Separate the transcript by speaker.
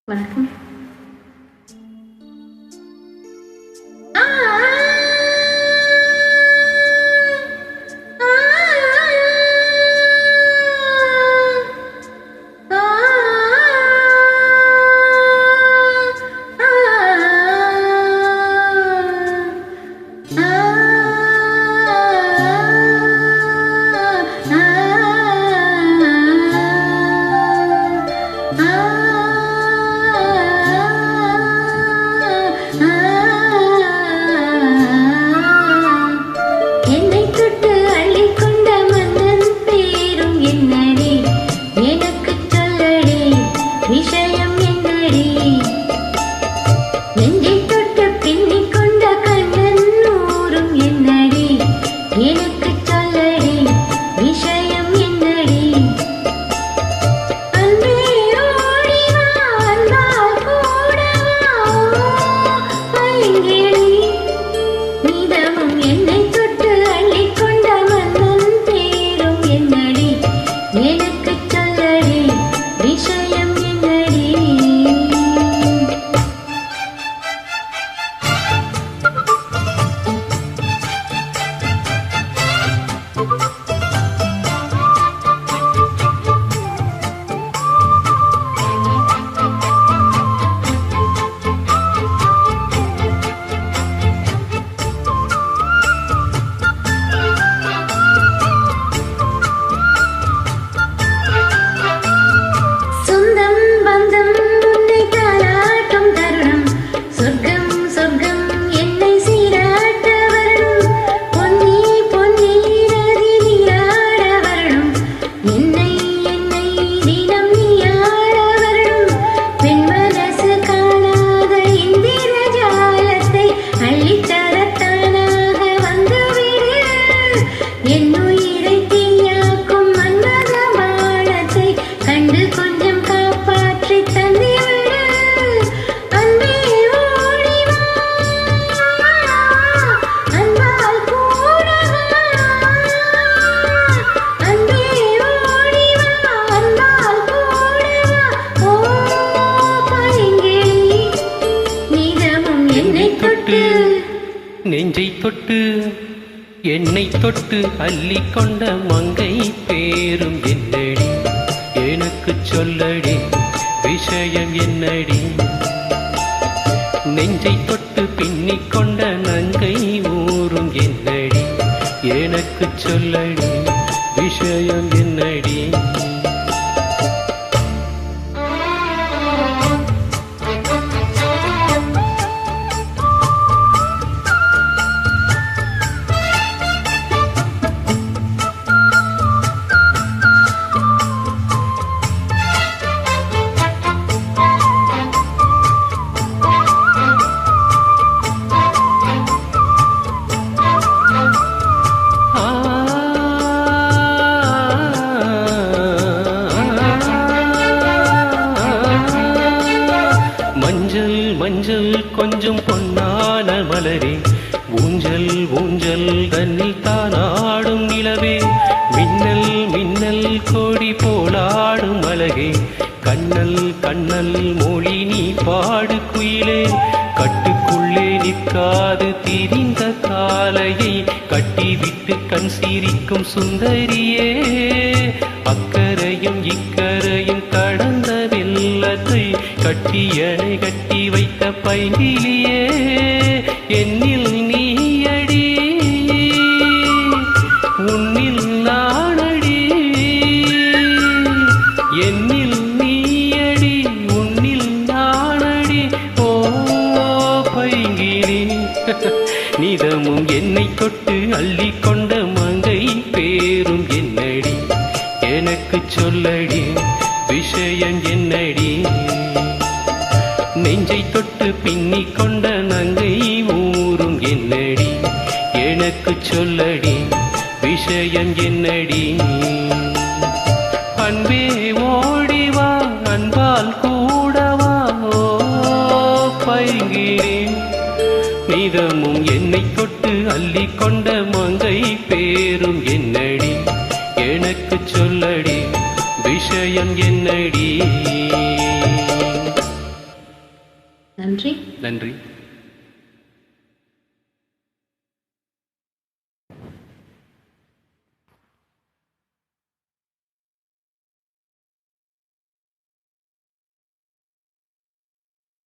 Speaker 1: வணக்கம்.
Speaker 2: நெஞ்சை தொட்டு என்னை தொட்டு அள்ளி கொண்ட மங்கை பேரும் என்னடி, எனக்கு சொல்லடி விஷயம் என்னடி. நெஞ்சை தொட்டு பின்னிக் கொண்ட நங்கை ஊரும் என்னடி, எனக்கு சொல்லடி விஷயம் என்னடி. மஞ்சள் கொஞ்சம் பொன்னான மலரே, ஊஞ்சல் ஊஞ்சல் தன்னில் தானாடும் நிலவே, மின்னல் மின்னல் கோடி போலாடும் அழகே, கண்ணல் கண்ணல் மொழி நீ பாடு குயிலே, கட்டுக்குள்ளே நிற்காது திரிந்த காலையை கட்டிவிட்டு கண் சிரிக்கும் சுந்தரியே, அக்கரையும் இக்கரையும் கடந்த வெள்ளத்தை கட்டியணை கட்டி வைத்த பைங்கிலியே, என்னில் நீயடி உன்னில் நானடி, என்னில் நீயடி உன்னில் நானடி. ஓ பைங்கிலி நிதமும் என்னை தொட்டு அள்ளி கொண்ட மங்கை பேரும் என்னடி, எனக்கு சொல்லடி விஷயம் என்னடி. நெஞ்சை தொட்டு பின்னிக் கொண்ட நங்கை ஊரும் என்னடி, எனக்கு சொல்லடி விஷயம் என்னடி. அன்பே ஓடிவா அன்பால் கூடவா, ஓ பைங்கினேன் நிதமும் என்னை தொட்டு அள்ளி கொண்ட மங்கை பேரும் என்னடி, எனக்கு சொல்லடி விஷயம் என்னடி.
Speaker 1: நன்றி.
Speaker 2: நன்றி.